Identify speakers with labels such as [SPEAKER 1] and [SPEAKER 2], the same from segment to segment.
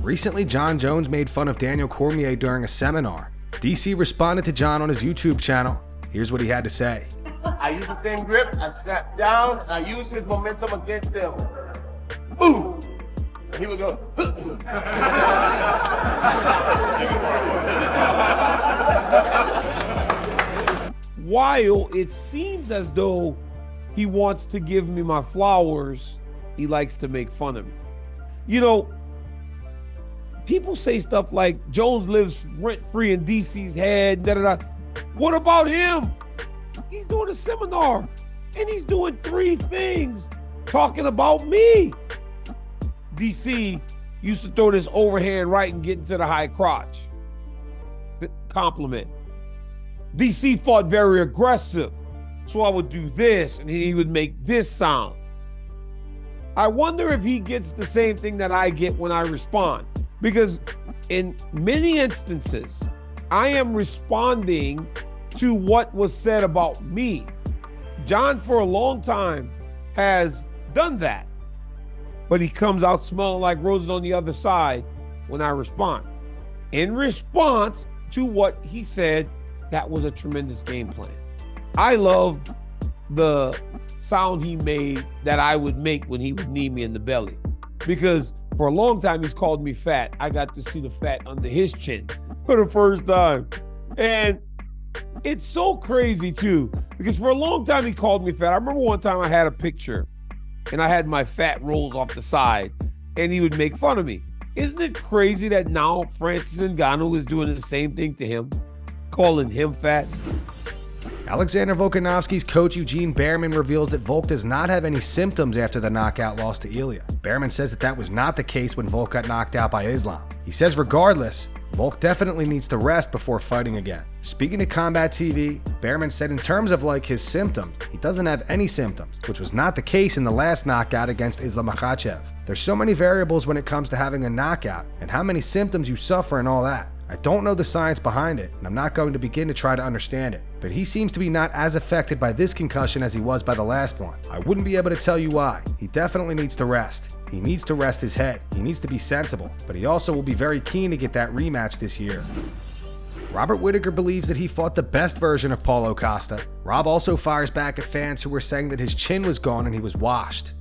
[SPEAKER 1] Recently, Jon Jones made fun of Daniel Cormier during a seminar. DC responded to Jon on his YouTube channel. Here's what he had to say.
[SPEAKER 2] I use the same grip, I snap down, and I use his momentum against him. Boom! And he would go,
[SPEAKER 3] While it seems as though he wants to give me my flowers, he likes to make fun of me. You know, people say stuff like Jones lives rent-free in DC's head, da-da-da. What about him? He's doing a seminar and he's doing 3 things talking about me. DC used to throw this overhand right and get into the high crotch. Compliment. DC fought very aggressive. So I would do this and he would make this sound. I wonder if he gets the same thing that I get when I respond. Because in many instances, I am responding to what was said about me. Jon, for a long time, has done that. But he comes out smelling like roses on the other side when I respond. In response to what he said, that was a tremendous game plan. I love the sound he made that I would make when he would knee me in the belly. Because for a long time, he's called me fat. I got to see the fat under his chin for the first time. And it's so crazy too, because for a long time he called me fat. I remember one time I had a picture and I had my fat rolls off the side and he would make fun of me. Isn't it crazy that now Francis Ngannou is doing the same thing to him, calling him fat?
[SPEAKER 1] Alexander Volkanovski's coach Eugene Behrman reveals that Volk does not have any symptoms after the knockout loss to Ilya. Behrman says that was not the case when Volk got knocked out by Islam. He says regardless, Volk definitely needs to rest before fighting again. Speaking to Combat TV, Behrman said in terms of his symptoms, he doesn't have any symptoms, which was not the case in the last knockout against Islam Makhachev. There's so many variables when it comes to having a knockout and how many symptoms you suffer and all that. I don't know the science behind it, and I'm not going to begin to try to understand it, but he seems to be not as affected by this concussion as he was by the last one. I wouldn't be able to tell you why. He definitely needs to rest. He needs to rest his head. He needs to be sensible, but he also will be very keen to get that rematch this year. Robert Whittaker believes that he fought the best version of Paulo Costa. Rob also fires back at fans who were saying that his chin was gone and he was washed.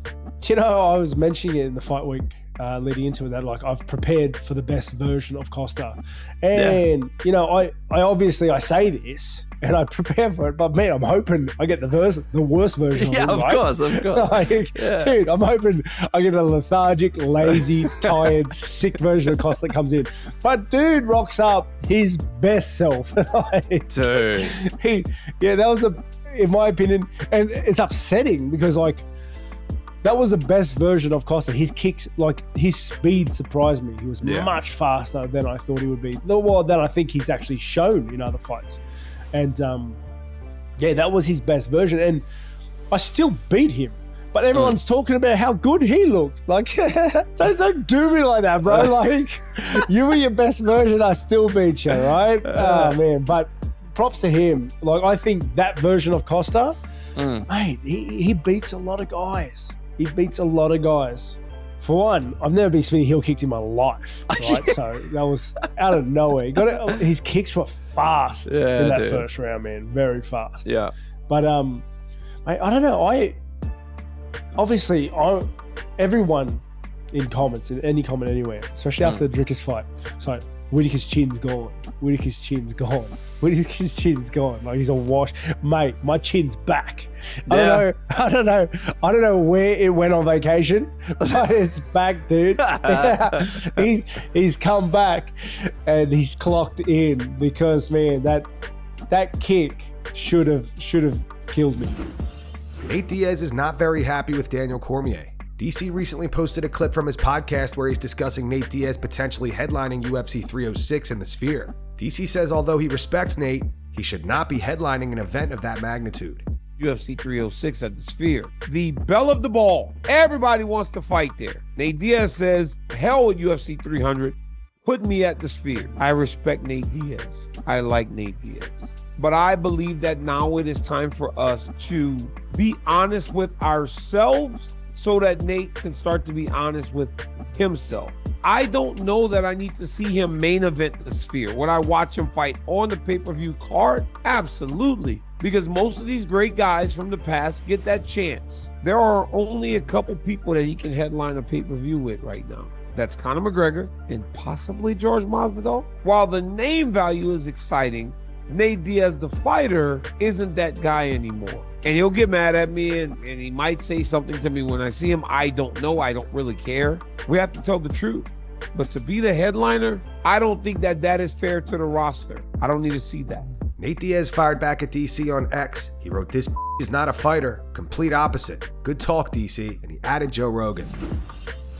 [SPEAKER 4] You know, I was mentioning it in the fight week leading into it that I've prepared for the best version of Costa. And, you know, I obviously I say this and I prepare for it, but man, I'm hoping I get the worst version of it, right?
[SPEAKER 5] Of course.
[SPEAKER 4] Dude, I'm hoping I get a lethargic, lazy, tired, sick version of Costa that comes in. But dude rocks up his best self.
[SPEAKER 5] Dude.
[SPEAKER 4] That was in my opinion, and it's upsetting because that was the best version of Costa. His kicks, his speed surprised me. He was much faster than I thought he would be. Well, that I think he's actually shown in other fights. And that was his best version. And I still beat him. But everyone's talking about how good he looked. Don't do me like that, bro. You were your best version, I still beat you, right? Oh, man. But props to him. I think that version of Costa, mate, he beats a lot of guys. He beats a lot of guys. For one, I've never been spinning heel kicked in my life, right? So that was out of nowhere. His kicks were fast in that first round, man. Very fast.
[SPEAKER 5] Yeah.
[SPEAKER 4] But mate, I don't know. Everyone in comments, in any comment anywhere, especially after the Drickers fight, so Whittaker's chin's gone. Whittaker's chin's gone. Whittaker's chin's gone. He's a wash. Mate, my chin's back. I don't know where it went on vacation, but it's back, dude. He's come back and he's clocked in because, man, that kick should have killed me.
[SPEAKER 1] Nate Diaz is not very happy with Daniel Cormier. DC recently posted a clip from his podcast where he's discussing Nate Diaz potentially headlining UFC 306 in the Sphere. DC says although he respects Nate, he should not be headlining an event of that magnitude.
[SPEAKER 3] UFC 306 at the Sphere. The belle of the ball. Everybody wants to fight there. Nate Diaz says, hell with UFC 300. Put me at the Sphere. I respect Nate Diaz. I like Nate Diaz. But I believe that now it is time for us to be honest with ourselves so that Nate can start to be honest with himself. I don't know that I need to see him main event the Sphere. Would I watch him fight on the pay-per-view card? Absolutely. Because most of these great guys from the past get that chance. There are only a couple people that he can headline a pay-per-view with right now. That's Conor McGregor and possibly George Masvidal. While the name value is exciting, Nate Diaz, the fighter, isn't that guy anymore. And he'll get mad at me and he might say something to me when I see him. I don't know. I don't really care. We have to tell the truth. But to be the headliner, I don't think that is fair to the roster. I don't need to see that.
[SPEAKER 1] Nate Diaz fired back at DC on X. He wrote, "This is not a fighter. Complete opposite. Good talk, DC." And he added Joe Rogan.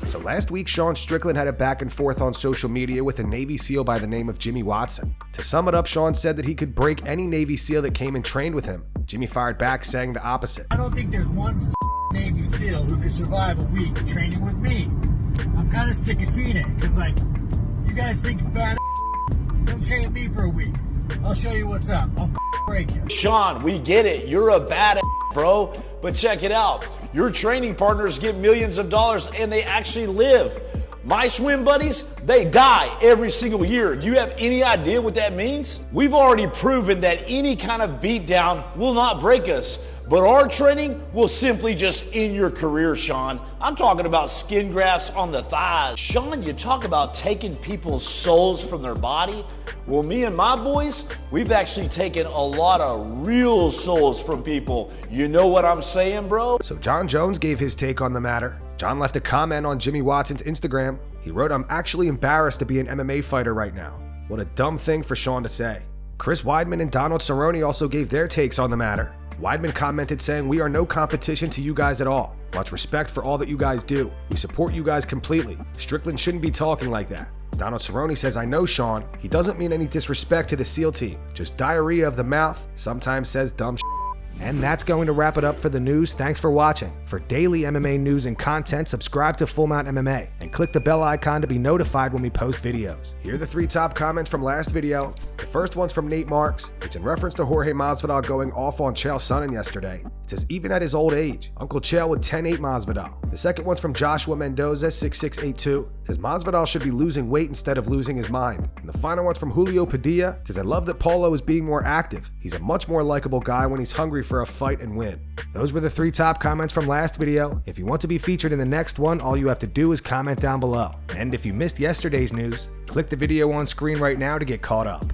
[SPEAKER 1] So last week, Sean Strickland had a back and forth on social media with a Navy SEAL by the name of Jimmy Watson. To sum it up, Sean said that he could break any Navy SEAL that came and trained with him. Jimmy fired back, saying the opposite.
[SPEAKER 6] I don't think there's one Navy SEAL who could survive a week training with me. I'm kind of sick of seeing it, because, like, you guys think bad. Come train with me for a week. I'll show you what's up. I'll break you.
[SPEAKER 7] Sean, we get it. You're a bad bro. But check it out. Your training partners get millions of dollars and they actually live. My swim buddies, they die every single year. Do you have any idea what that means? We've already proven that any kind of beatdown will not break us. But our training will simply just end your career, Sean. I'm talking about skin grafts on the thighs. Sean, you talk about taking people's souls from their body. Well, me and my boys, we've actually taken a lot of real souls from people. You know what I'm saying, bro?
[SPEAKER 1] So Jon Jones gave his take on the matter. Jon left a comment on Jimmy Watson's Instagram. He wrote, "I'm actually embarrassed to be an MMA fighter right now." What a dumb thing for Sean to say. Chris Weidman and Donald Cerrone also gave their takes on the matter. Weidman commented saying, "We are no competition to you guys at all. Much respect for all that you guys do. We support you guys completely. Strickland shouldn't be talking like that." Donald Cerrone says, "I know Sean. He doesn't mean any disrespect to the SEAL team. Just diarrhea of the mouth. Sometimes says dumb shit." And that's going to wrap it up for the news. Thanks for watching. For daily MMA news and content, subscribe to Full Mount MMA and click the bell icon to be notified when we post videos. Here are the 3 top comments from last video. The first one's from Nate Marks. It's in reference to Jorge Masvidal going off on Chael Sonnen yesterday. It says, "Even at his old age, Uncle Chael would 10-8 Masvidal." The second one's from Joshua Mendoza, 6682. It says, "Masvidal should be losing weight instead of losing his mind." And the final one's from Julio Padilla. It says, "I love that Paulo is being more active. He's a much more likable guy when he's hungry for a fight and win." Those were the 3 top comments from last video. If you want to be featured in the next one, all you have to do is comment down below. And if you missed yesterday's news, click the video on screen right now to get caught up.